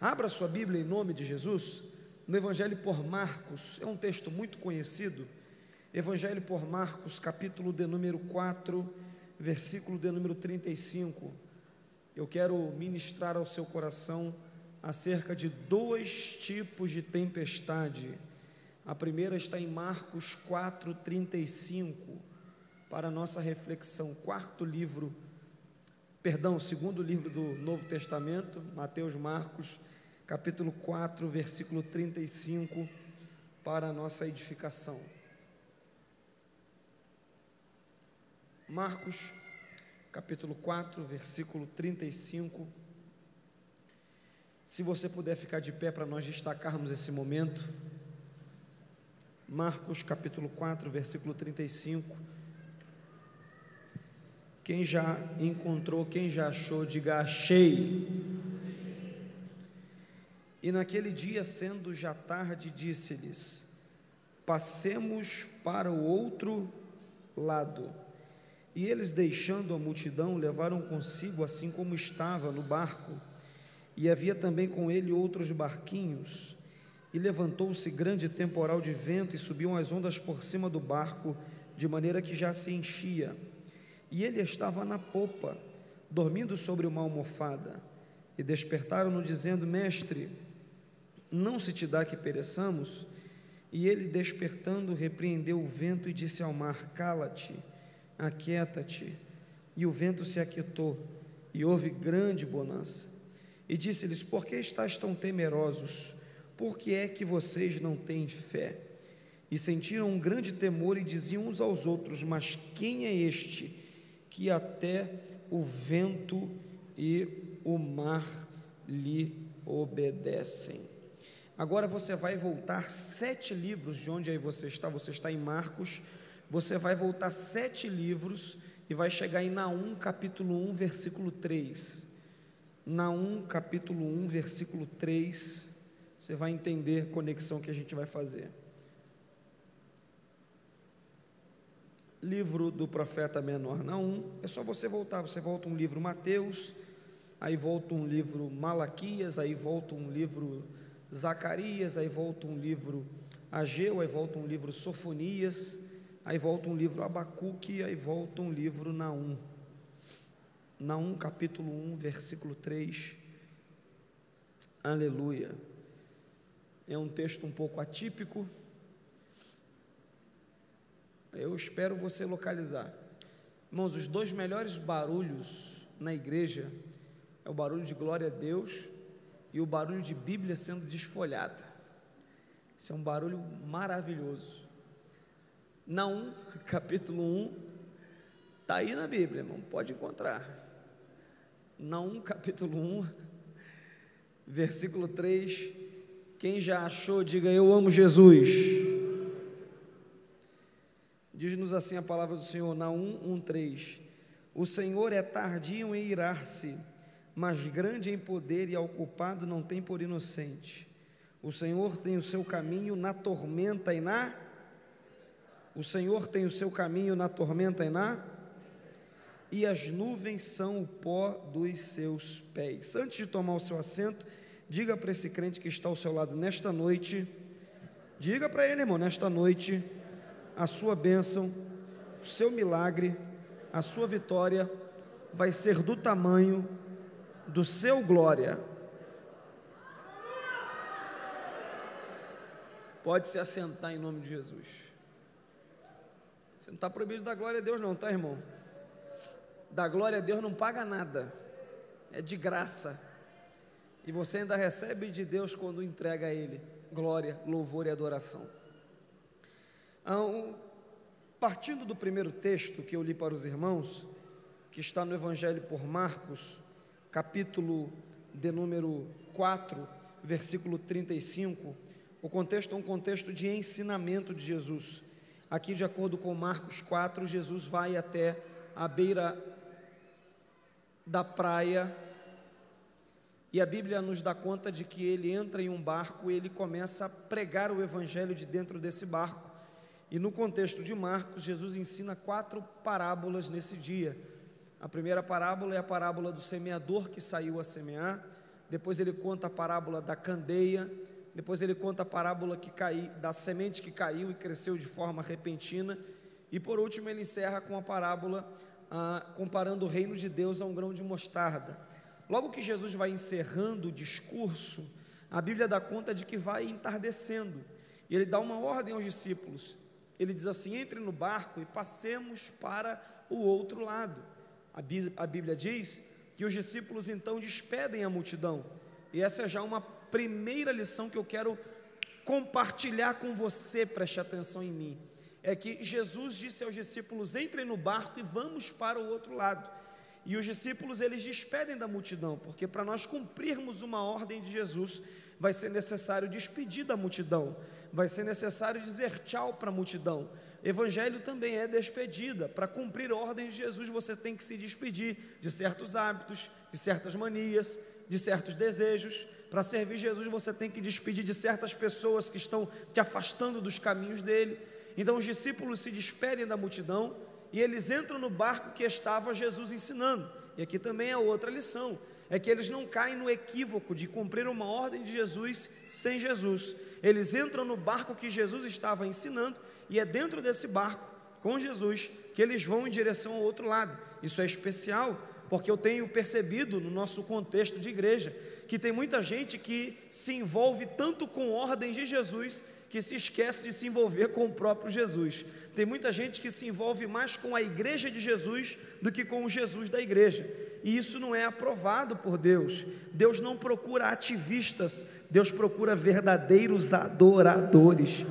Abra sua Bíblia em nome de Jesus, no Evangelho por Marcos, é um texto muito conhecido, Evangelho por Marcos, capítulo de número 4, versículo de número 35. Eu quero ministrar ao seu coração acerca de dois tipos de tempestade. A primeira está em Marcos 4:35, para a nossa reflexão, segundo livro do Novo Testamento, Mateus, Marcos, capítulo 4, versículo 35, para a nossa edificação. Marcos, capítulo 4, versículo 35. Se você puder ficar de pé para nós destacarmos esse momento. Marcos, capítulo 4, versículo 35. Quem já encontrou, quem já achou, diga: achei. E naquele dia, sendo já tarde, disse-lhes: passemos para o outro lado. E eles, deixando a multidão, levaram consigo, assim como estava, no barco, e havia também com ele outros barquinhos. E levantou-se grande temporal de vento, e subiam as ondas por cima do barco, de maneira que já se enchia. E ele estava na popa, dormindo sobre uma almofada. E despertaram-no, dizendo: Mestre, não se te dá que pereçamos? E ele, despertando, repreendeu o vento e disse ao mar: Cala-te, aquieta-te. E o vento se aquietou, e houve grande bonança. E disse-lhes: Por que estáis tão temerosos? Por que é que vocês não têm fé? E sentiram um grande temor e diziam uns aos outros: Mas quem é este que até o vento e o mar lhe obedecem? Agora você vai voltar 7 livros de onde aí você está em Marcos, você vai voltar 7 livros e vai chegar em Naum, capítulo 1, versículo 3. Naum, capítulo 1, versículo 3, você vai entender a conexão que a gente vai fazer. Livro do profeta menor Naum, é só você voltar, você volta um livro Mateus, aí volta um livro Malaquias, aí volta um livro Zacarias, aí volta um livro Ageu, aí volta um livro Sofonias, aí volta um livro Abacuque, aí volta um livro Naum. Naum, capítulo 1, versículo 3, aleluia. É um texto um pouco atípico, eu espero você localizar. Irmãos, os 2 melhores barulhos na igreja é o barulho de glória a Deus e o barulho de Bíblia sendo desfolhada. Isso é um barulho maravilhoso. Naum, capítulo 1, está aí na Bíblia, irmão, pode encontrar. Naum, capítulo 1, versículo 3, quem já achou, diga: eu amo Jesus. Diz-nos assim a palavra do Senhor, Naum 1:3: o Senhor é tardio em irar-se, mas grande em poder, e ao culpado não tem por inocente. O Senhor tem o seu caminho na tormenta e na... O Senhor tem o seu caminho na tormenta e na... E as nuvens são o pó dos seus pés. Antes de tomar o seu assento, diga para esse crente que está ao seu lado nesta noite, diga para ele, irmão, nesta noite, a sua bênção, o seu milagre, a sua vitória vai ser do tamanho do seu glória. Pode se assentar em nome de Jesus. Você não está proibido da glória a Deus não, tá, irmão? Da glória a Deus não paga nada, é de graça, e você ainda recebe de Deus quando entrega a Ele glória, louvor e adoração. Partindo do primeiro texto que eu li para os irmãos, que está no Evangelho por Marcos, capítulo de número 4, versículo 35, o contexto é um contexto de ensinamento de Jesus. Aqui, de acordo com Marcos 4, Jesus vai até a beira da praia, e a Bíblia nos dá conta de que ele entra em um barco e ele começa a pregar o Evangelho de dentro desse barco. E no contexto de Marcos, Jesus ensina 4 parábolas nesse dia. A primeira parábola é a parábola do semeador que saiu a semear. depois ele conta a parábola da candeia, depois ele conta a parábola da semente que caiu e cresceu de forma repentina, e por último ele encerra com a parábola comparando o reino de Deus a um grão de mostarda. Logo que Jesus vai encerrando o discurso, a Bíblia dá conta de que vai entardecendo, e ele dá uma ordem aos discípulos. Ele diz assim: entre no barco e passemos para o outro lado. A Bíblia diz que os discípulos então despedem a multidão, e essa é já uma primeira lição que eu quero compartilhar com você. Preste atenção em mim. É que Jesus disse aos discípulos: entrem no barco e vamos para o outro lado. E os discípulos, eles despedem da multidão, porque para nós cumprirmos uma ordem de Jesus, vai ser necessário despedir da multidão, vai ser necessário dizer tchau para a multidão. Evangelho também é despedida. Para cumprir a ordem de Jesus, você tem que se despedir de certos hábitos, de certas manias, de certos desejos. Para servir Jesus, você tem que despedir de certas pessoas que estão te afastando dos caminhos dele. Então os discípulos se despedem da multidão e eles entram no barco que estava Jesus ensinando. E aqui também é outra lição, é que eles não caem no equívoco de cumprir uma ordem de Jesus sem Jesus. Eles entram no barco que Jesus estava ensinando, e é dentro desse barco, com Jesus, que eles vão em direção ao outro lado. Isso é especial, porque eu tenho percebido no nosso contexto de igreja, que tem muita gente que se envolve tanto com ordens de Jesus, que se esquece de se envolver com o próprio Jesus. Tem muita gente que se envolve mais com a igreja de Jesus do que com o Jesus da igreja, e isso não é aprovado por Deus. Deus não procura ativistas, Deus procura verdadeiros adoradores.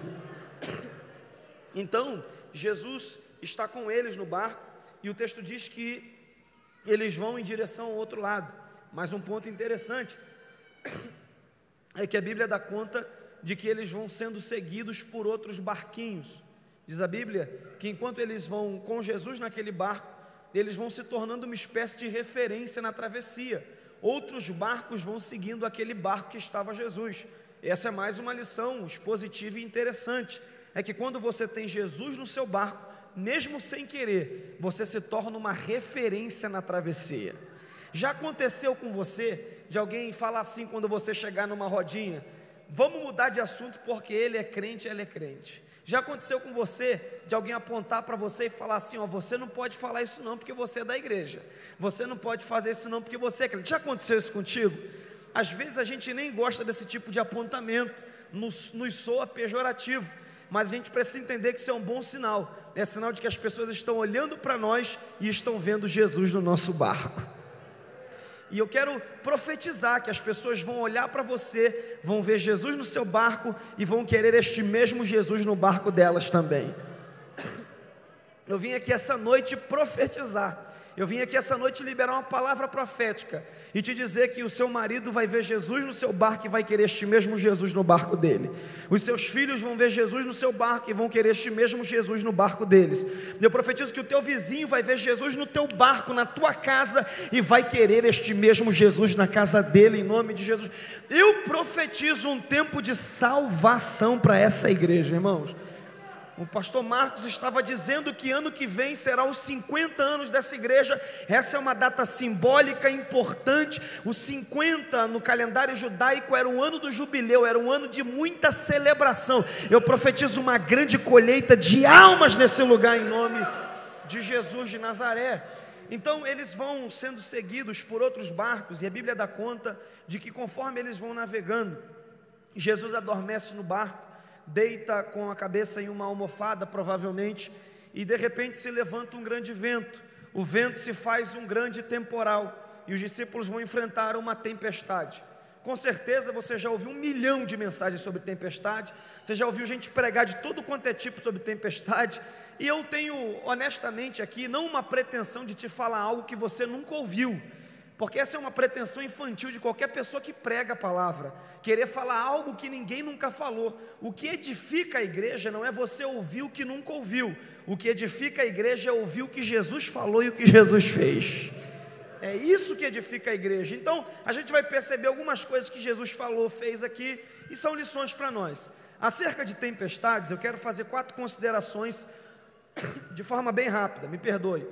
Então, Jesus está com eles no barco, e o texto diz que eles vão em direção ao outro lado. Mas um ponto interessante é que a Bíblia dá conta de que eles vão sendo seguidos por outros barquinhos. Diz a Bíblia que enquanto eles vão com Jesus naquele barco, eles vão se tornando uma espécie de referência na travessia. Outros barcos vão seguindo aquele barco que estava Jesus. Essa é mais uma lição expositiva e interessante. É que quando você tem Jesus no seu barco, mesmo sem querer, você se torna uma referência na travessia. Já aconteceu com você de alguém falar assim quando você chegar numa rodinha: vamos mudar de assunto porque ele é crente, ela é crente. Já aconteceu com você de alguém apontar para você e falar assim: ó, você não pode falar isso não porque você é da igreja, você não pode fazer isso não porque você é crente. Já aconteceu isso contigo? Às vezes a gente nem gosta desse tipo de apontamento, nos soa pejorativo, mas a gente precisa entender que isso é um bom sinal. É sinal de que as pessoas estão olhando para nós e estão vendo Jesus no nosso barco. E eu quero profetizar que as pessoas vão olhar para você, vão ver Jesus no seu barco e vão querer este mesmo Jesus no barco delas também. Eu vim aqui essa noite profetizar. Eu vim aqui essa noite liberar uma palavra profética e te dizer que o seu marido vai ver Jesus no seu barco e vai querer este mesmo Jesus no barco dele. Os seus filhos vão ver Jesus no seu barco e vão querer este mesmo Jesus no barco deles. Eu profetizo que o teu vizinho vai ver Jesus no teu barco, na tua casa, e vai querer este mesmo Jesus na casa dele, em nome de Jesus. Eu profetizo um tempo de salvação para essa igreja, irmãos. O pastor Marcos estava dizendo que ano que vem será os 50 anos dessa igreja. Essa é uma data simbólica importante. Os 50 no calendário judaico era um ano do jubileu, era um ano de muita celebração. Eu profetizo uma grande colheita de almas nesse lugar em nome de Jesus de Nazaré. Então eles vão sendo seguidos por outros barcos, e a Bíblia dá conta de que conforme eles vão navegando, Jesus adormece no barco, deita com a cabeça em uma almofada provavelmente, e de repente se levanta um grande vento. O vento se faz um grande temporal, e os discípulos vão enfrentar uma tempestade. Com certeza você já ouviu 1 milhão de mensagens sobre tempestade, você já ouviu gente pregar de todo quanto é tipo sobre tempestade, e eu tenho honestamente aqui não uma pretensão de te falar algo que você nunca ouviu, porque essa é uma pretensão infantil de qualquer pessoa que prega a palavra, querer falar algo que ninguém nunca falou. O que edifica a igreja não é você ouvir o que nunca ouviu, o que edifica a igreja é ouvir o que Jesus falou e o que Jesus fez. É isso que edifica a igreja. Então a gente vai perceber algumas coisas que Jesus falou, fez aqui, e são lições para nós. Acerca de tempestades, eu quero fazer 4 considerações de forma bem rápida, me perdoe.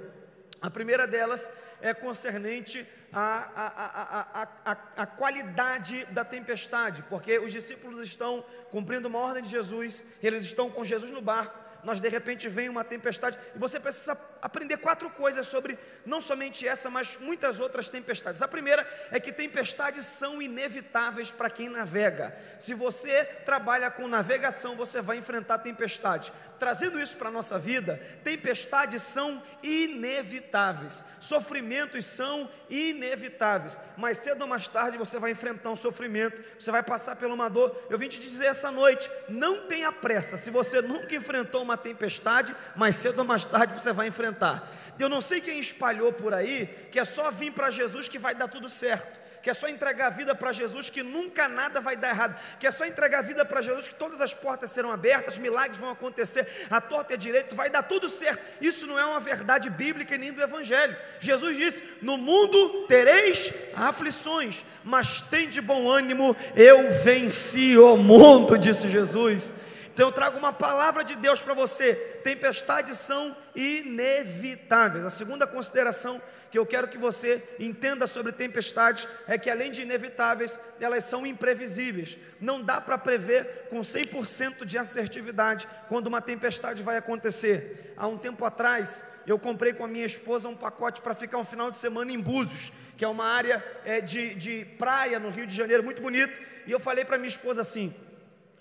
A primeira delas é concernente a qualidade da tempestade, porque os discípulos estão cumprindo uma ordem de Jesus, eles estão com Jesus no barco, mas de repente vem uma tempestade, e você precisa aprender 4 coisas sobre, não somente essa, mas muitas outras tempestades. A primeira é que tempestades são inevitáveis para quem navega. Se você trabalha com navegação, você vai enfrentar tempestades. Trazendo isso para a nossa vida, tempestades são inevitáveis, sofrimentos são inevitáveis, mais cedo ou mais tarde você vai enfrentar um sofrimento, você vai passar por uma dor. Eu vim te dizer essa noite, não tenha pressa. Se você nunca enfrentou uma tempestade, mais cedo ou mais tarde você vai enfrentar. Eu não sei quem espalhou por aí que é só vir para Jesus que vai dar tudo certo, que é só entregar a vida para Jesus que nunca nada vai dar errado, que é só entregar a vida para Jesus que todas as portas serão abertas, milagres vão acontecer, a torta e a direita, vai dar tudo certo. Isso não é uma verdade bíblica e nem do Evangelho. Jesus disse: no mundo tereis aflições, mas tende bom ânimo, eu venci o mundo, disse Jesus. Então eu trago uma palavra de Deus para você: tempestades são inevitáveis. A segunda consideração que eu quero que você entenda sobre tempestades é que, além de inevitáveis, elas são imprevisíveis. Não dá para prever com 100% de assertividade quando uma tempestade vai acontecer. Há um tempo atrás, eu comprei com a minha esposa um pacote para ficar um final de semana em Búzios, que é uma área de praia no Rio de Janeiro, muito bonito. E eu falei para minha esposa assim: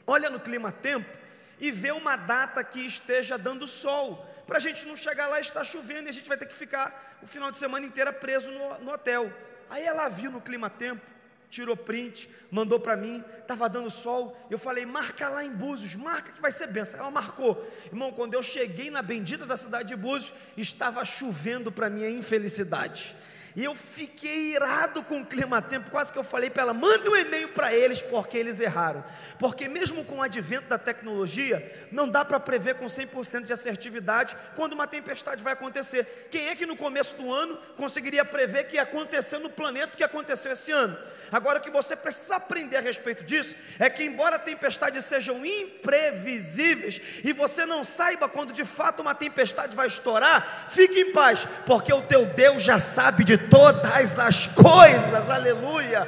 olha no clima-tempo e vê uma data que esteja dando sol, para a gente não chegar lá e estar chovendo, e a gente vai ter que ficar o final de semana inteiro preso no hotel. Aí ela viu no clima-tempo, tirou print, mandou para mim, estava dando sol. Eu falei: marca lá em Búzios, marca que vai ser benção. Ela marcou. Irmão, quando eu cheguei na bendita da cidade de Búzios, estava chovendo, para minha infelicidade. E eu fiquei irado com o clima-tempo, quase que eu falei para ela: manda um e-mail para eles, porque eles erraram. Porque mesmo com o advento da tecnologia, não dá para prever com 100% de assertividade quando uma tempestade vai acontecer. Quem é que no começo do ano conseguiria prever que ia acontecer no planeta o que aconteceu esse ano? Agora, o que você precisa aprender a respeito disso é que, embora tempestades sejam imprevisíveis e você não saiba quando de fato uma tempestade vai estourar, fique em paz, porque o teu Deus já sabe de todas as coisas. Aleluia!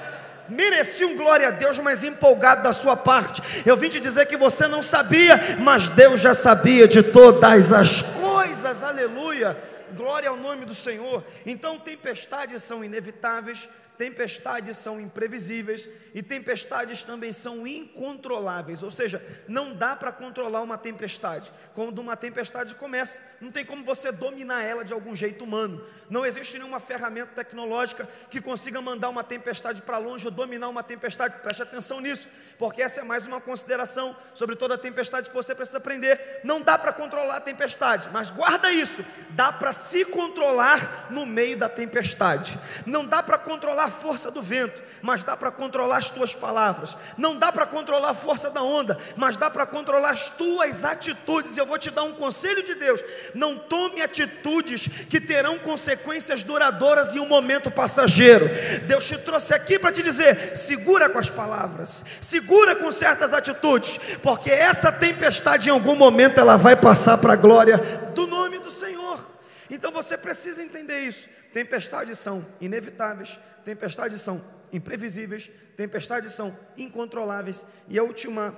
Mereci um glória a Deus, mas empolgado da sua parte. Eu vim te dizer que você não sabia, mas Deus já sabia de todas as coisas. Aleluia! Glória ao nome do Senhor. Então, tempestades são inevitáveis, tempestades são imprevisíveis e tempestades também são incontroláveis. Ou seja, não dá para controlar uma tempestade. Quando uma tempestade começa, não tem como você dominar ela de algum jeito humano. Não existe nenhuma ferramenta tecnológica que consiga mandar uma tempestade para longe ou dominar uma tempestade. Preste atenção nisso, porque essa é mais uma consideração sobre toda a tempestade que você precisa aprender. Não dá para controlar a tempestade, mas guarda isso: dá para se controlar no meio da tempestade. Não dá para controlar a força do vento, mas dá para controlar as tuas palavras. Não dá para controlar a força da onda, mas dá para controlar as tuas atitudes. Eu vou te dar um conselho de Deus: não tome atitudes que terão consequências duradouras em um momento passageiro. Deus te trouxe aqui para te dizer: segura com as palavras, segura com certas atitudes, porque essa tempestade em algum momento ela vai passar para a glória do nome do Senhor. Então você precisa entender isso. Tempestades são inevitáveis, tempestades são imprevisíveis, tempestades são incontroláveis. E a última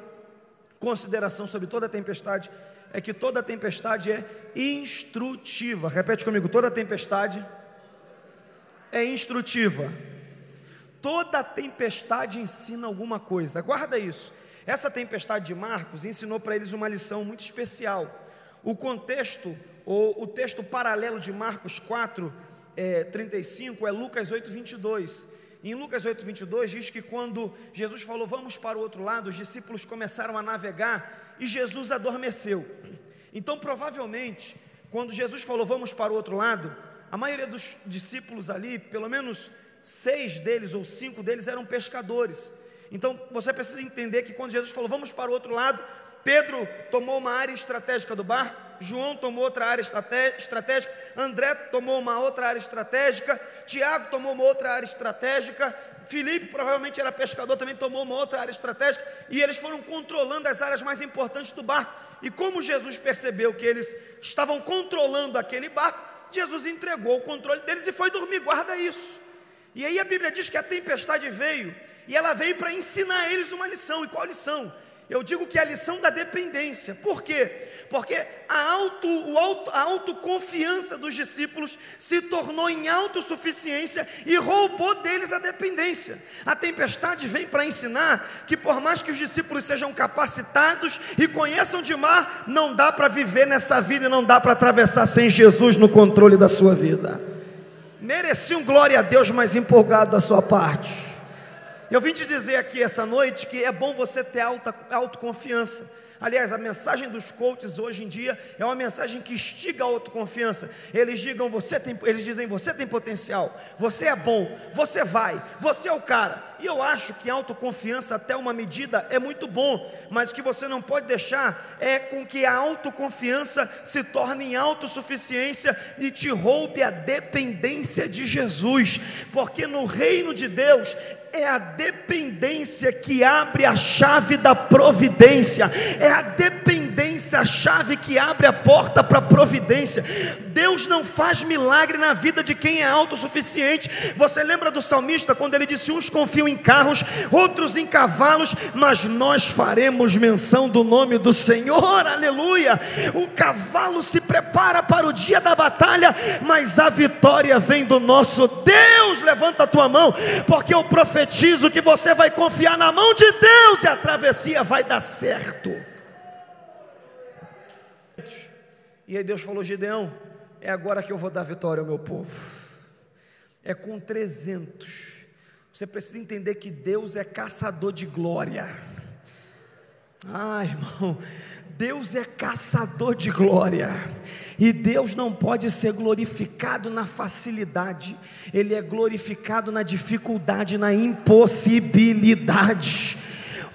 consideração sobre toda tempestade é que toda tempestade é instrutiva. Repete comigo: toda tempestade é instrutiva. Toda tempestade ensina alguma coisa. Guarda isso. Essa tempestade de Marcos ensinou para eles uma lição muito especial. O contexto, ou o texto paralelo de Marcos 4:35 é Lucas 8:22. Em Lucas 8:22 diz que quando Jesus falou: vamos para o outro lado, os discípulos começaram a navegar e Jesus adormeceu. Então, provavelmente, quando Jesus falou: vamos para o outro lado, a maioria dos discípulos ali, pelo menos 6 deles ou 5 deles eram pescadores. Então você precisa entender que quando Jesus falou: vamos para o outro lado, Pedro tomou uma área estratégica do barco, João tomou outra área estratégica, André tomou uma outra área estratégica, Tiago tomou uma outra área estratégica, Filipe provavelmente era pescador, também tomou uma outra área estratégica, e eles foram controlando as áreas mais importantes do barco. E como Jesus percebeu que eles estavam controlando aquele barco, Jesus entregou o controle deles e foi dormir. Guarda isso. E aí a Bíblia diz que a tempestade veio, e ela veio para ensinar eles uma lição. E qual lição? Eu digo que é a lição da dependência. Por quê? Porque a autoconfiança dos discípulos se tornou em autossuficiência e roubou deles a dependência. A tempestade vem para ensinar que por mais que os discípulos sejam capacitados e conheçam de mar, não dá para viver nessa vida e não dá para atravessar sem Jesus no controle da sua vida. Merecia um glória a Deus mais empolgado da sua parte. Eu vim te dizer aqui essa noite que é bom você ter autoconfiança. Aliás, a mensagem dos coaches hoje em dia é uma mensagem que instiga a autoconfiança. Eles dizem, você tem potencial, você é bom, você vai, você é o cara. E eu acho que autoconfiança até uma medida é muito bom, mas o que você não pode deixar é com que a autoconfiança se torne em autossuficiência e te roube a dependência de Jesus, porque no reino de Deus é a dependência que abre a chave da providência, é a dependência a chave que abre a porta para a providência. Deus não faz milagre na vida de quem é autossuficiente. Você lembra do salmista quando ele disse: uns confiam em carros, outros em cavalos, mas nós faremos menção do nome do Senhor. Aleluia! O cavalo se prepara para o dia da batalha, mas a vitória vem do nosso Deus. Levanta a tua mão, porque eu profetizo que você vai confiar na mão de Deus e a travessia vai dar certo. E aí Deus falou: Gideão, é agora que eu vou dar vitória ao meu povo. É com 300. Você precisa entender que Deus é caçador de glória. Irmão, Deus é caçador de glória. E Deus não pode ser glorificado na facilidade. Ele é glorificado na dificuldade, na impossibilidade.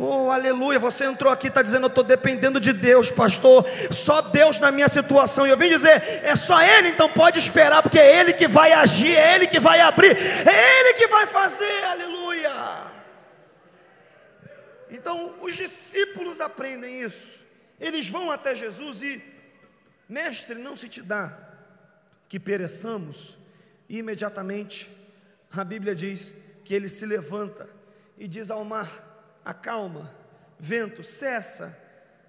Oh, aleluia, você entrou aqui e está dizendo: eu estou dependendo de Deus, pastor, só Deus na minha situação. E eu vim dizer: é só Ele, então pode esperar, porque é Ele que vai agir, é Ele que vai abrir, é Ele que vai fazer, aleluia. Então os discípulos aprendem isso. Eles vão até Jesus e: mestre, não se te dá que pereçamos. E imediatamente a Bíblia diz que ele se levanta e diz ao mar: acalma, vento, cessa.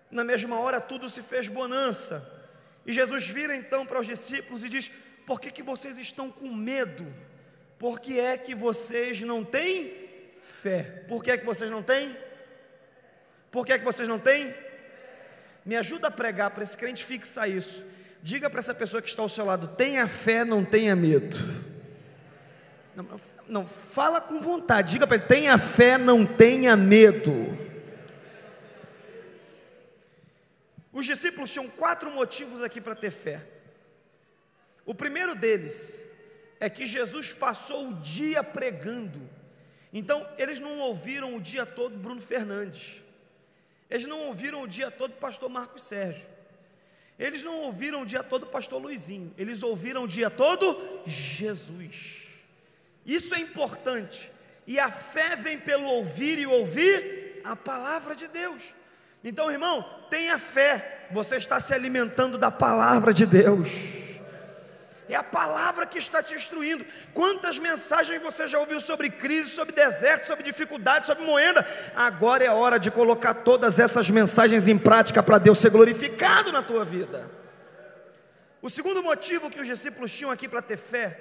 Na mesma hora tudo se fez bonança. E Jesus vira então para os discípulos e diz: por que vocês estão com medo? Por que é que vocês não têm fé? Por que é que vocês não têm? Por que é que vocês não têm? Me ajuda a pregar para esse crente fixar isso. Diga para essa pessoa que está ao seu lado: tenha fé, não tenha medo. Não, fala com vontade. Diga para ele: tenha fé, não tenha medo. Os discípulos tinham 4 motivos aqui para ter fé. O primeiro deles é que Jesus passou o dia pregando. Então eles não ouviram o dia todo Bruno Fernandes. Eles não ouviram o dia todo o pastor Marcos Sérgio. Eles não ouviram o dia todo o pastor Luizinho. Eles ouviram o dia todo Jesus. Isso é importante. E a fé vem pelo ouvir e ouvir a palavra de Deus. Então, irmão, tenha fé. Você está se alimentando da palavra de Deus. É a palavra que está te instruindo. Quantas mensagens você já ouviu sobre crise, sobre deserto, sobre dificuldade, sobre moenda? Agora é hora de colocar todas essas mensagens em prática para Deus ser glorificado na tua vida. O segundo motivo que os discípulos tinham aqui para ter fé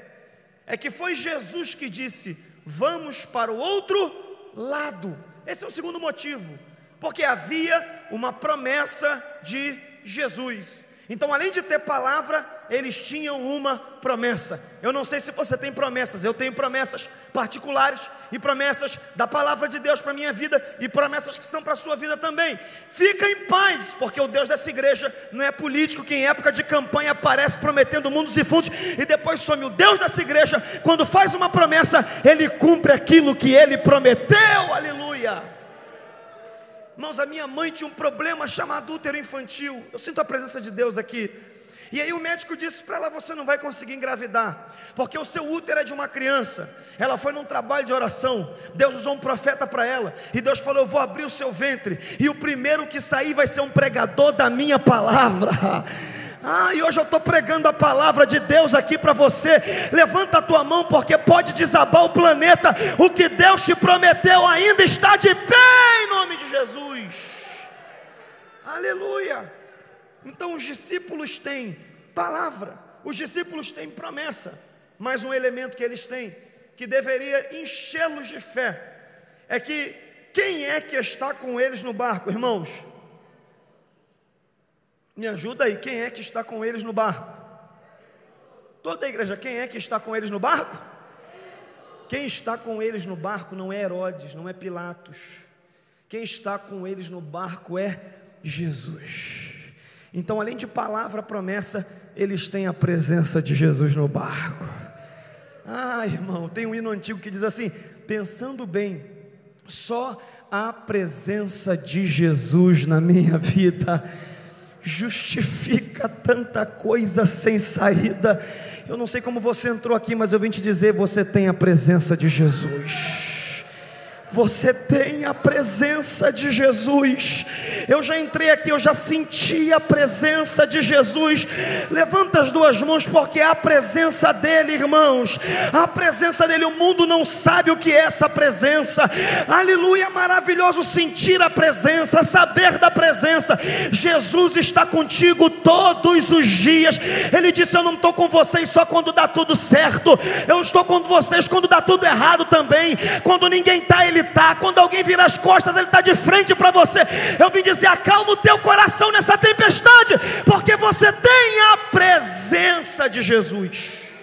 é que foi Jesus que disse: vamos para o outro lado. Esse é o segundo motivo, porque havia uma promessa de Jesus. Então, além de ter palavra, eles tinham uma promessa. Eu não sei se você tem promessas. Eu tenho promessas particulares e promessas da palavra de Deus para a minha vida, e promessas que são para a sua vida também. Fica em paz, porque o Deus dessa igreja não é político que em época de campanha aparece prometendo mundos e fundos e depois some. O Deus dessa igreja, quando faz uma promessa, Ele cumpre aquilo que Ele prometeu. Aleluia. Irmãos, a minha mãe tinha um problema chamado útero infantil. Eu sinto a presença de Deus aqui. E aí o médico disse para ela: você não vai conseguir engravidar, porque o seu útero é de uma criança. Ela foi num trabalho de oração. Deus usou um profeta para ela, e Deus falou: eu vou abrir o seu ventre, e o primeiro que sair vai ser um pregador da minha palavra. E hoje eu estou pregando a palavra de Deus aqui para você. Levanta a tua mão, porque pode desabar o planeta. O que Deus te prometeu ainda está de pé, em nome de Jesus. Aleluia. Então os discípulos têm palavra, os discípulos têm promessa. Mas um elemento que eles têm, que deveria enchê-los de fé, é que quem é que está com eles no barco, irmãos? Me ajuda aí, quem é que está com eles no barco? Toda a igreja, quem é que está com eles no barco? Quem está com eles no barco não é Herodes, não é Pilatos. Quem está com eles no barco é Jesus. Então, além de palavra, promessa, eles têm a presença de Jesus no barco. Irmão, tem um hino antigo que diz assim: pensando bem, só a presença de Jesus na minha vida justifica tanta coisa sem saída. Eu não sei como você entrou aqui, mas eu vim te dizer: você tem a presença de Jesus. Você tem a presença de Jesus. Eu já entrei aqui, eu já senti a presença de Jesus. Levanta as duas mãos, porque é a presença dele, irmãos. A presença dele, o mundo não sabe o que é essa presença. Aleluia, é maravilhoso sentir a presença, saber da presença. Jesus está contigo todos os dias. Ele disse: eu não estou com vocês só quando dá tudo certo, eu estou com vocês quando dá tudo errado também. Quando ninguém está, ele está. Quando alguém vira as costas, ele está de frente para você. Eu vim dizer: acalma o teu coração nessa tempestade, porque você tem a presença de Jesus.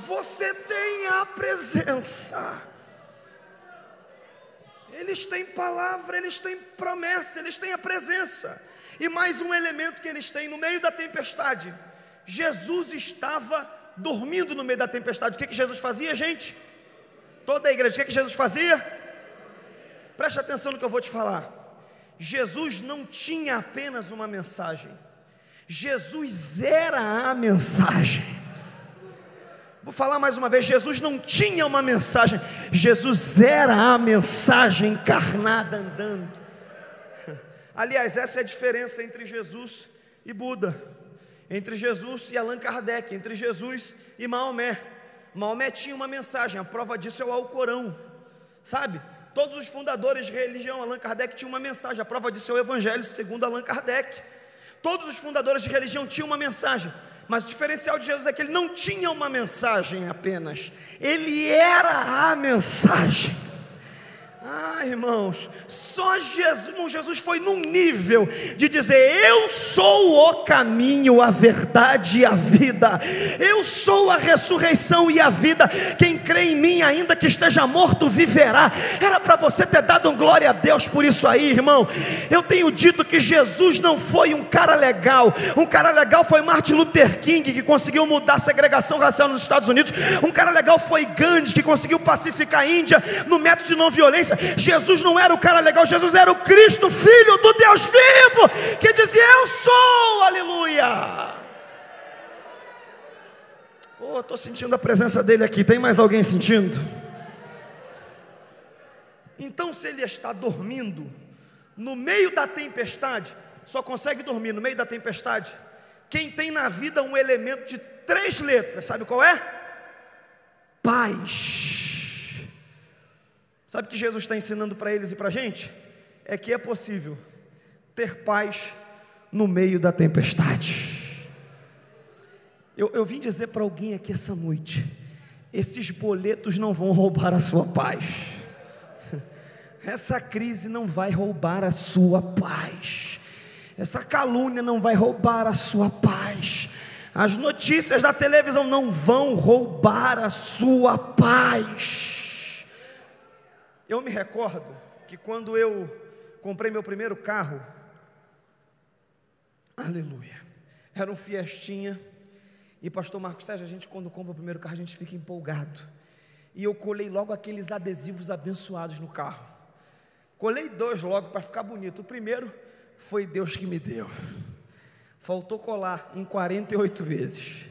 Você tem a presença. Eles têm palavra, eles têm promessa, eles têm a presença. E mais um elemento que eles têm: no meio da tempestade, Jesus estava dormindo no meio da tempestade. O que Jesus fazia, gente? Toda a igreja, o que Jesus fazia? Preste atenção no que eu vou te falar. Jesus não tinha apenas uma mensagem, Jesus era a mensagem. Vou falar mais uma vez: Jesus não tinha uma mensagem, Jesus era a mensagem encarnada andando. Aliás, essa é a diferença entre Jesus e Buda, entre Jesus e Allan Kardec, entre Jesus e Maomé. Maomé tinha uma mensagem, a prova disso é o Alcorão, sabe? Todos os fundadores de religião, Allan Kardec tinha uma mensagem, a prova disso é o Evangelho segundo Allan Kardec. Todos os fundadores de religião tinham uma mensagem, mas o diferencial de Jesus é que ele não tinha uma mensagem apenas, ele era a mensagem. Irmãos, só Jesus foi num nível de dizer: eu sou o caminho, a verdade e a vida, eu sou a ressurreição e a vida, quem crê em mim, ainda que esteja morto, viverá. Era para você ter dado um glória a Deus por isso aí, irmão. Eu tenho dito que Jesus não foi um cara legal. Um cara legal foi Martin Luther King, que conseguiu mudar a segregação racial nos Estados Unidos. Um cara legal foi Gandhi, que conseguiu pacificar a Índia no método de não violência. Jesus não era o cara legal, Jesus era o Cristo, Filho do Deus vivo, que dizia: eu sou, aleluia. Estou sentindo a presença dele aqui. Tem mais alguém sentindo? Então, se ele está dormindo no meio da tempestade, só consegue dormir no meio da tempestade quem tem na vida um elemento de 3 letras, sabe qual é? Paz. Sabe o que Jesus está ensinando para eles e para a gente? É que é possível ter paz no meio da tempestade. Eu vim dizer para alguém aqui essa noite: esses boletos não vão roubar a sua paz. Essa crise não vai roubar a sua paz. Essa calúnia não vai roubar a sua paz. As notícias da televisão não vão roubar a sua paz. Eu me recordo que quando eu comprei meu primeiro carro, aleluia, era um Fiestinha. E pastor Marcos Sérgio, a gente quando compra o primeiro carro, a gente fica empolgado. E eu colei logo aqueles adesivos abençoados no carro. Colei 2 logo para ficar bonito. O primeiro foi Deus que me deu. Faltou colar em 48 vezes.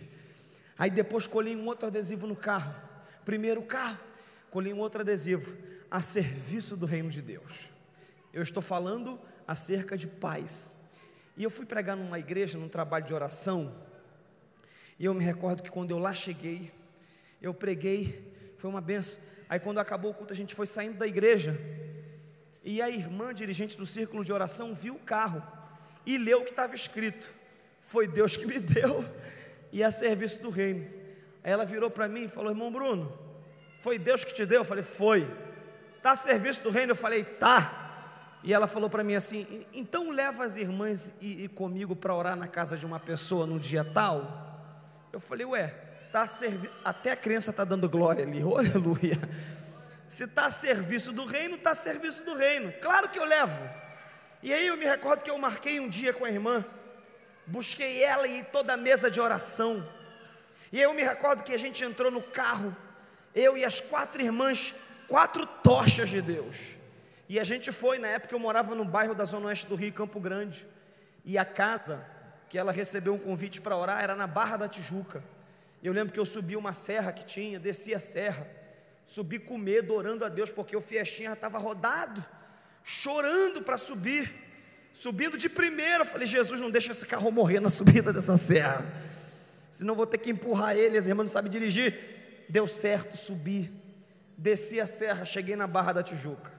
Aí depois colei um outro adesivo no carro. Primeiro carro, colei um outro adesivo: a serviço do reino de Deus. Eu estou falando acerca de paz. E eu fui pregar numa igreja, num trabalho de oração, e eu me recordo que quando eu lá cheguei, eu preguei, foi uma benção. Aí quando acabou o culto, a gente foi saindo da igreja, e a irmã dirigente do círculo de oração viu o carro, e leu o que estava escrito: foi Deus que me deu, e a serviço do reino. Aí ela virou para mim e falou: irmão Bruno, foi Deus que te deu? Eu falei: foi. Está a serviço do reino? Eu falei: tá. E ela falou para mim assim: então leva as irmãs e comigo para orar na casa de uma pessoa no dia tal. Eu falei: ué, tá até a criança está dando glória ali, oh, aleluia. Se está a serviço do reino, está a serviço do reino, claro que eu levo. E aí eu me recordo que eu marquei um dia com a irmã, busquei ela e toda a mesa de oração. E aí eu me recordo que a gente entrou no carro, eu e as 4 irmãs, 4 tochas de Deus. E a gente foi, na época eu morava no bairro da Zona Oeste do Rio, Campo Grande. E a casa que ela recebeu um convite para orar era na Barra da Tijuca. Eu lembro que eu subi uma serra que tinha, desci a serra, subi com medo, orando a Deus, porque o Fiestinha já estava rodado, chorando para subir, subindo de primeiro. Eu falei: Jesus, não deixa esse carro morrer na subida dessa serra, senão vou ter que empurrar ele, as irmãs não sabem dirigir. Deu certo, subi, desci a serra, cheguei na Barra da Tijuca.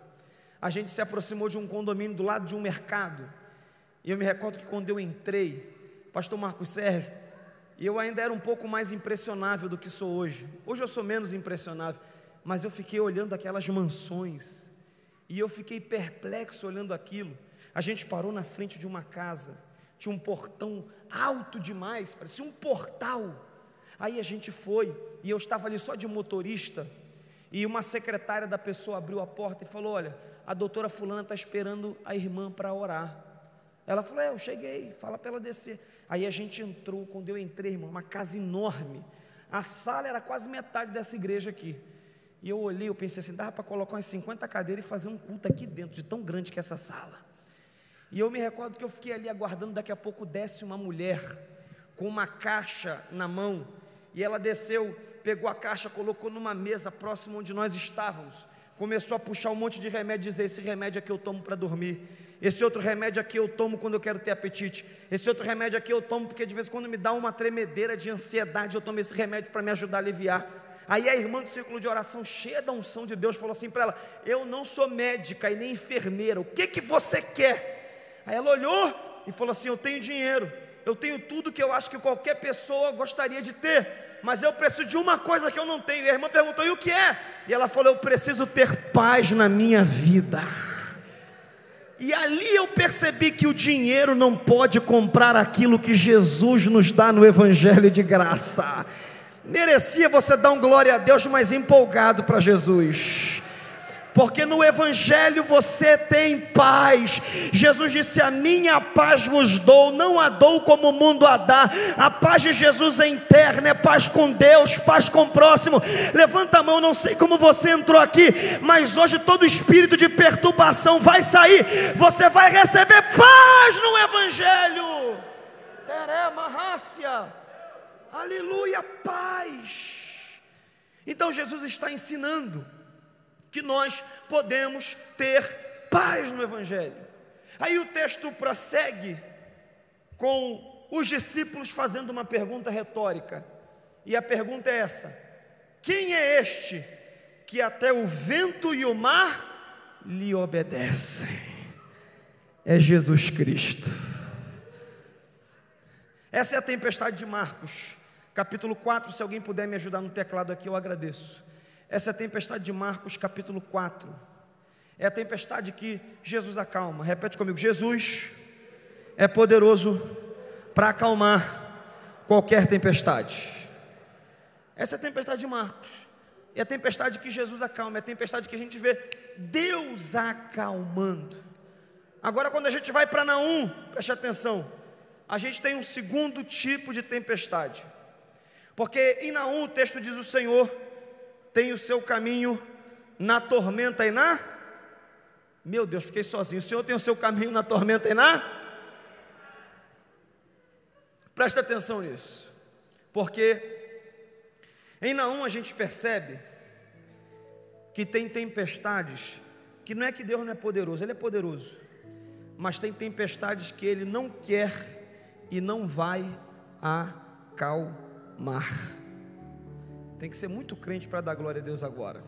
A gente se aproximou de um condomínio do lado de um mercado, e eu me recordo que quando eu entrei, pastor Marcos Sérgio, eu ainda era um pouco mais impressionável do que sou hoje. Hoje eu sou menos impressionável, mas eu fiquei olhando aquelas mansões, e eu fiquei perplexo olhando aquilo. A gente parou na frente de uma casa, tinha um portão alto demais, parecia um portal. Aí a gente foi, e eu estava ali só de motorista, e uma secretária da pessoa abriu a porta e falou: olha, a doutora fulana está esperando a irmã para orar. Ela falou: eu cheguei, fala para ela descer. Aí a gente entrou. Quando eu entrei, irmão, uma casa enorme, a sala era quase metade dessa igreja aqui, e eu olhei, eu pensei assim, dava para colocar umas 50 cadeiras e fazer um culto aqui dentro, de tão grande que é essa sala. E eu me recordo que eu fiquei ali aguardando. Daqui a pouco desce uma mulher com uma caixa na mão, e ela desceu, pegou a caixa, colocou numa mesa próximo onde nós estávamos, começou a puxar um monte de remédio, dizer: esse remédio aqui eu tomo para dormir, esse outro remédio aqui eu tomo quando eu quero ter apetite, esse outro remédio aqui eu tomo porque de vez em quando me dá uma tremedeira de ansiedade, eu tomo esse remédio para me ajudar a aliviar. Aí a irmã do círculo de oração, cheia da unção de Deus, falou assim para ela: eu não sou médica e nem enfermeira, o que você quer? Aí ela olhou e falou assim: eu tenho dinheiro, eu tenho tudo que eu acho que qualquer pessoa gostaria de ter, mas eu preciso de uma coisa que eu não tenho. E a irmã perguntou: e o que é? E ela falou: eu preciso ter paz na minha vida. E ali eu percebi que o dinheiro não pode comprar aquilo que Jesus nos dá no Evangelho de graça. Merecia você dar um glória a Deus, mas empolgado para Jesus, porque no Evangelho você tem paz. Jesus disse: a minha paz vos dou, não a dou como o mundo a dá. A paz de Jesus é interna, é paz com Deus, paz com o próximo. Levanta a mão, não sei como você entrou aqui, mas hoje todo espírito de perturbação vai sair, você vai receber paz no Evangelho. Aleluia, paz. Então Jesus está ensinando que nós podemos ter paz no Evangelho. Aí o texto prossegue com os discípulos fazendo uma pergunta retórica, e a pergunta é essa: quem é este que até o vento e o mar lhe obedecem? É Jesus Cristo. Essa é a tempestade de Marcos, capítulo 4, se alguém puder me ajudar no teclado aqui, eu agradeço. Essa é a tempestade de Marcos, capítulo 4, é a tempestade que Jesus acalma. Repete comigo: Jesus é poderoso para acalmar qualquer tempestade. Essa é a tempestade de Marcos, é a tempestade que Jesus acalma, é a tempestade que a gente vê Deus acalmando. Agora quando a gente vai para Naum, preste atenção, a gente tem um segundo tipo de tempestade, porque em Naum o texto diz: o Senhor tem o seu caminho na tormenta e na... Meu Deus, fiquei sozinho. O Senhor tem o seu caminho na tormenta e na... Presta atenção nisso, porque em Naum a gente percebe que tem tempestades que não é que Deus não é poderoso, Ele é poderoso, mas tem tempestades que Ele não quer e não vai acalmar. Tem que ser muito crente para dar glória a Deus agora.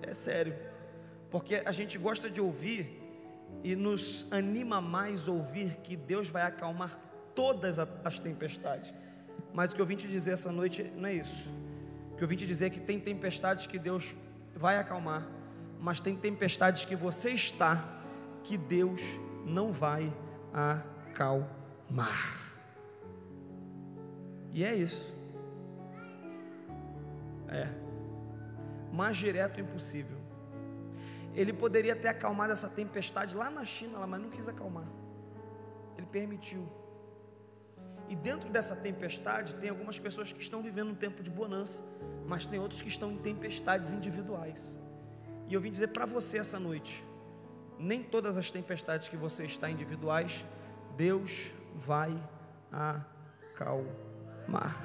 É sério, porque a gente gosta de ouvir e nos anima mais ouvir que Deus vai acalmar todas as tempestades. Mas o que eu vim te dizer essa noite não é isso. O que eu vim te dizer é que tem tempestades que Deus vai acalmar, mas tem tempestades que você está, que Deus não vai acalmar. E é isso. Mais direto impossível. Ele poderia ter acalmado essa tempestade lá na China, mas não quis acalmar. Ele permitiu. E dentro dessa tempestade tem algumas pessoas que estão vivendo um tempo de bonança, mas tem outros que estão em tempestades individuais. E eu vim dizer para você essa noite, nem todas as tempestades que você está individuais, Deus vai acalmar.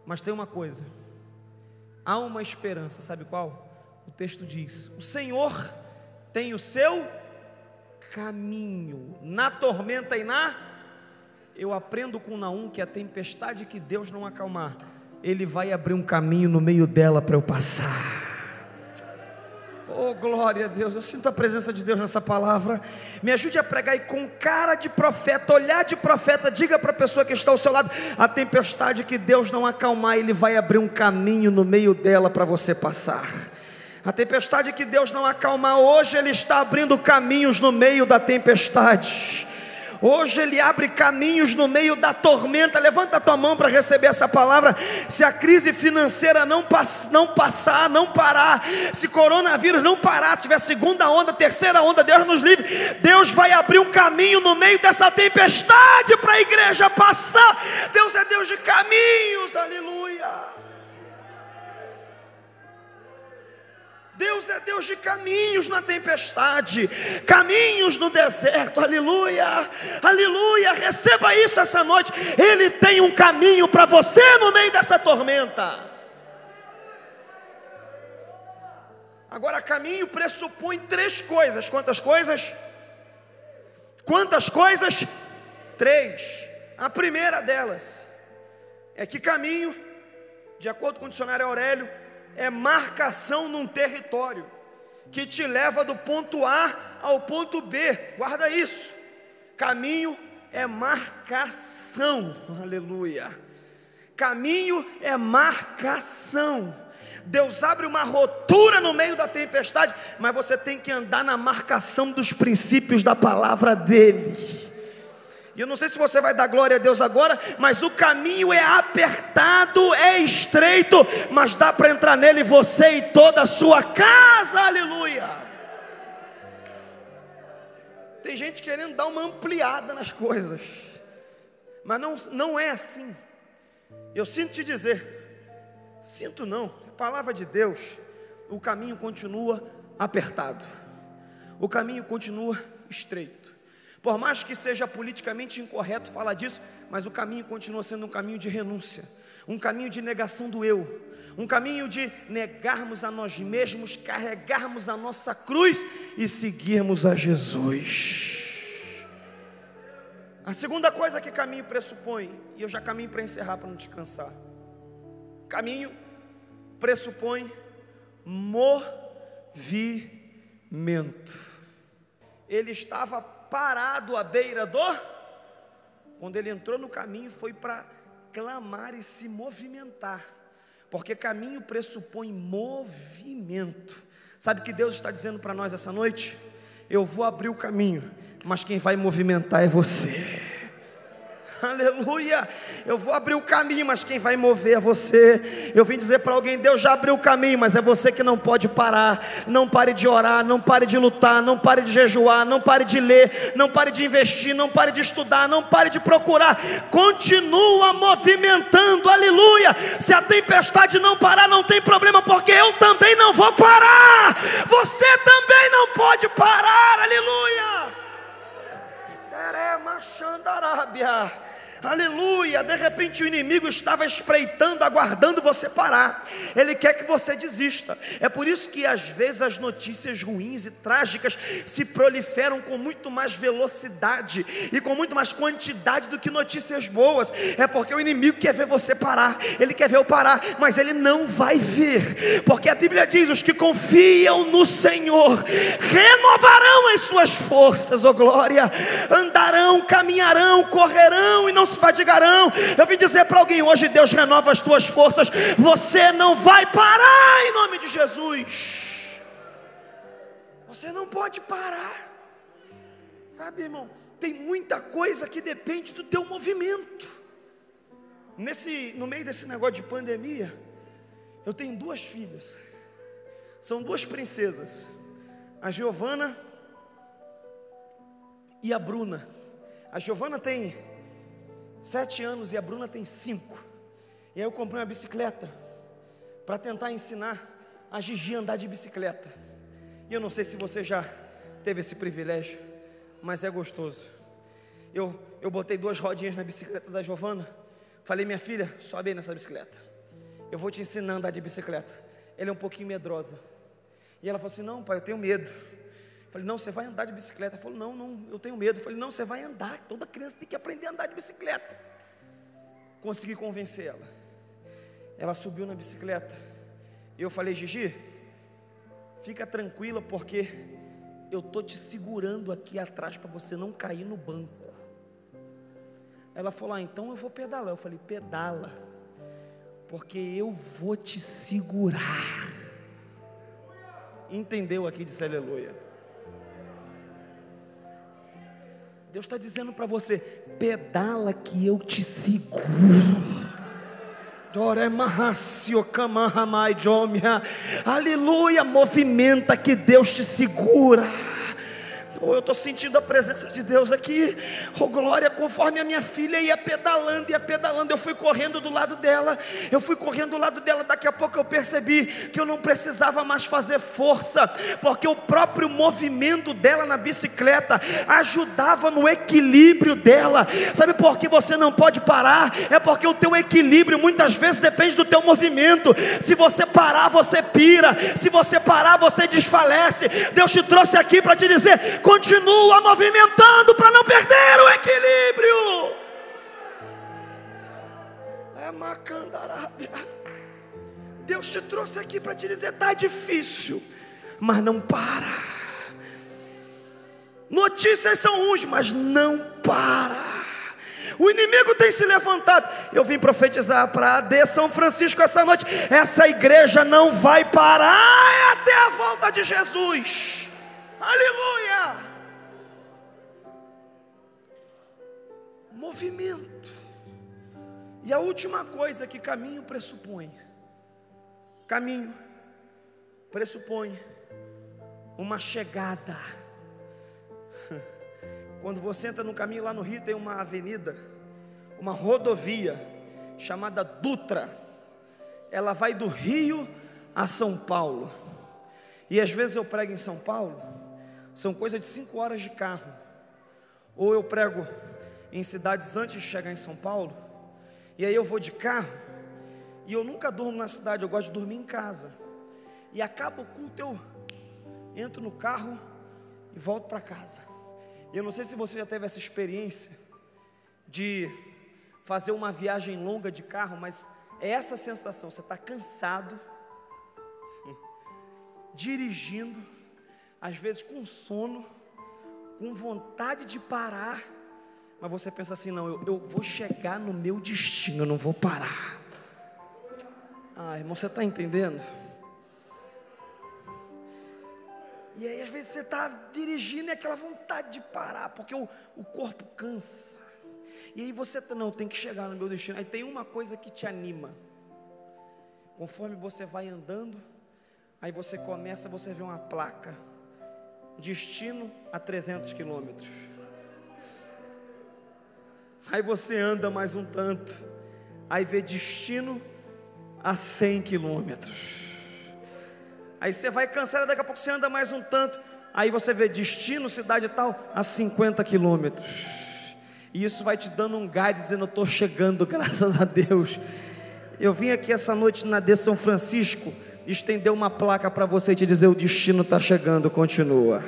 Mas tem uma coisa, há uma esperança, sabe qual? O texto diz: o Senhor tem o seu caminho na tormenta e eu aprendo com Naum que a tempestade que Deus não acalmar, Ele vai abrir um caminho no meio dela para eu passar. Oh, glória a Deus, eu sinto a presença de Deus nessa palavra. Me ajude a pregar e com cara de profeta, olhar de profeta, diga para a pessoa que está ao seu lado: a tempestade que Deus não acalmar, Ele vai abrir um caminho no meio dela para você passar. A tempestade que Deus não acalmar, hoje Ele está abrindo caminhos no meio da tempestade. Hoje Ele abre caminhos no meio da tormenta. Levanta a tua mão para receber essa palavra. Se a crise financeira não passar, não parar, se coronavírus não parar, se tiver segunda onda, terceira onda, Deus nos livre, Deus vai abrir um caminho no meio dessa tempestade para a igreja passar. Deus é Deus de caminhos, aleluia. Deus é Deus de caminhos na tempestade, caminhos no deserto, aleluia, aleluia. Receba isso essa noite. Ele tem um caminho para você no meio dessa tormenta. Agora, caminho pressupõe 3 coisas. Quantas coisas? Quantas coisas? 3. A primeira delas é que caminho, de acordo com o dicionário Aurélio, é marcação num território que te leva do ponto A ao ponto B. Guarda isso. Caminho é marcação. Aleluia. Caminho é marcação. Deus abre uma rotura no meio da tempestade, mas você tem que andar na marcação dos princípios da palavra dele. E eu não sei se você vai dar glória a Deus agora, mas o caminho é apertado, é estreito, mas dá para entrar nele você e toda a sua casa, aleluia. Tem gente querendo dar uma ampliada nas coisas, mas não é assim. Eu sinto te dizer, sinto não, a palavra de Deus, o caminho continua apertado, o caminho continua estreito. Por mais que seja politicamente incorreto falar disso, mas o caminho continua sendo um caminho de renúncia, um caminho de negação do eu, um caminho de negarmos a nós mesmos, carregarmos a nossa cruz e seguirmos a Jesus. A segunda coisa que caminho pressupõe, e eu já caminho para encerrar para não te cansar. Caminho pressupõe movimento. Ele estava parado à beira quando ele entrou no caminho, foi para clamar e se movimentar, porque caminho pressupõe movimento. Sabe o que Deus está dizendo para nós essa noite? Eu vou abrir o caminho, mas quem vai movimentar é você. Aleluia, eu vou abrir o caminho, mas quem vai mover é você. Eu vim dizer para alguém: Deus já abriu o caminho, mas é você que não pode parar. Não pare de orar, não pare de lutar, não pare de jejuar, não pare de ler, não pare de investir, não pare de estudar, não pare de procurar. Continua movimentando, aleluia. Se a tempestade não parar, não tem problema, porque eu também não vou parar. Você também não pode parar, aleluia. Aleluia, de repente o inimigo estava espreitando, aguardando você parar. Ele quer que você desista. É por isso que às vezes as notícias ruins e trágicas se proliferam com muito mais velocidade e com muito mais quantidade do que notícias boas. É porque o inimigo quer ver você parar, ele quer ver eu parar, mas ele não vai ver, porque a Bíblia diz: os que confiam no Senhor renovarão as suas forças, oh glória, andarão, caminharão, correrão e não se fadigarão. Eu vim dizer para alguém hoje: Deus renova as tuas forças, você não vai parar em nome de Jesus. Você não pode parar. Sabe, irmão, tem muita coisa que depende do teu movimento. No meio desse negócio de pandemia, eu tenho 2 filhas, são 2 princesas, a Giovana e a Bruna. A Giovana tem 7 anos e a Bruna tem 5. E aí eu comprei uma bicicleta para tentar ensinar a Gigi a andar de bicicleta. E eu não sei se você já teve esse privilégio, mas é gostoso. Eu botei 2 rodinhas na bicicleta da Giovana. Falei: minha filha, sobe aí nessa bicicleta, eu vou te ensinar a andar de bicicleta. Ela é um pouquinho medrosa. E ela falou assim: não pai, eu tenho medo. Falei: não, você vai andar de bicicleta. Ela falou: não, eu tenho medo. Falei: não, você vai andar, toda criança tem que aprender a andar de bicicleta. Consegui convencer ela. Ela subiu na bicicleta. E eu falei: Gigi, fica tranquila, porque eu estou te segurando aqui atrás para você não cair no banco. Ela falou: então eu vou pedalar. Eu falei: pedala, porque eu vou te segurar. Entendeu aqui? Disse aleluia. Deus está dizendo para você: pedala que eu te seguro. Aleluia, movimenta que Deus te segura. Eu estou sentindo a presença de Deus aqui, oh glória. Conforme a minha filha ia pedalando, eu fui correndo do lado dela, daqui a pouco eu percebi que eu não precisava mais fazer força, porque o próprio movimento dela na bicicleta ajudava no equilíbrio dela. Sabe por que você não pode parar? É porque o teu equilíbrio muitas vezes depende do teu movimento. Se você parar, você pira. Se você parar, você desfalece. Deus te trouxe aqui para te dizer: continua movimentando para não perder o equilíbrio. É Macandarábia. Deus te trouxe aqui para te dizer: está difícil, mas não para. Notícias são ruins, mas não para. O inimigo tem se levantado. Eu vim profetizar para a AD São Francisco essa noite: essa igreja não vai parar até a volta de Jesus. Aleluia. Movimento. E a última coisa que caminho pressupõe uma chegada. Quando você entra no caminho lá no Rio, tem uma avenida, uma rodovia chamada Dutra. Ela vai do Rio a São Paulo. E às vezes eu prego em São Paulo, são coisa de 5 horas de carro. Ou eu prego em cidades antes de chegar em São Paulo, e aí eu vou de carro, e eu nunca durmo na cidade, eu gosto de dormir em casa. E acaba o culto, eu entro no carro e volto para casa. Eu não sei se você já teve essa experiência de fazer uma viagem longa de carro, mas é essa sensação: você está cansado, dirigindo, às vezes com sono, com vontade de parar, mas você pensa assim: não, eu vou chegar no meu destino, eu não vou parar. Ah, irmão, você está entendendo? E aí às vezes você está dirigindo e aquela vontade de parar, porque o corpo cansa. E aí você, não, tem que chegar no meu destino. Aí tem uma coisa que te anima. Conforme você vai andando, aí você vê uma placa: destino a 300 quilômetros. Aí você anda mais um tanto, aí vê destino a 100 quilômetros. Aí você vai cansar, daqui a pouco você anda mais um tanto, aí você vê destino, cidade tal, a 50 quilômetros. E isso vai te dando um gás, dizendo: eu estou chegando, graças a Deus. Eu vim aqui essa noite na D São Francisco estender uma placa para você e te dizer: o destino está chegando, continua.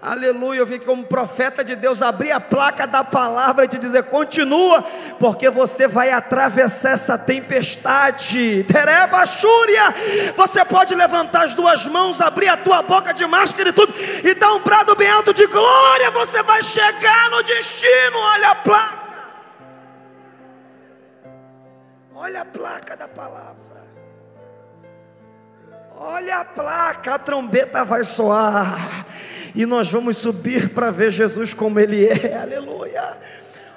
Aleluia. Eu vim aqui como profeta de Deus abrir a placa da palavra e te dizer: continua, porque você vai atravessar essa tempestade. Terebachúria. Você pode levantar as duas mãos, abrir a tua boca de máscara e tudo, e dar um brado bem alto de glória. Você vai chegar no destino. Olha a placa. Olha a placa da palavra. Olha a placa, a trombeta vai soar e nós vamos subir para ver Jesus como Ele é. Aleluia.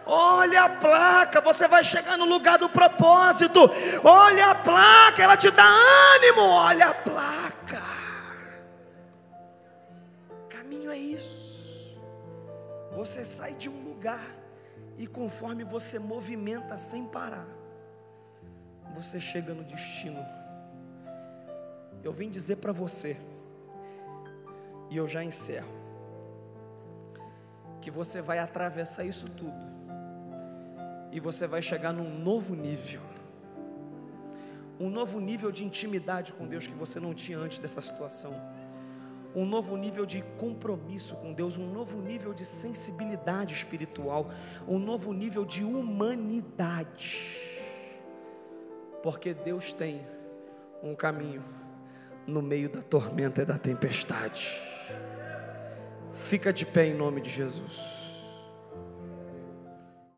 Olha a placa, você vai chegar no lugar do propósito. Olha a placa, ela te dá ânimo. Olha a placa. Caminho é isso. Você sai de um lugar e conforme você movimenta sem parar, você chega no destino. Eu vim dizer para você, e eu já encerro, que você vai atravessar isso tudo, e você vai chegar num novo nível, um novo nível de intimidade com Deus que você não tinha antes dessa situação, um novo nível de compromisso com Deus, um novo nível de sensibilidade espiritual, um novo nível de humanidade, porque Deus tem um caminho no meio da tormenta e da tempestade. Fica de pé em nome de Jesus.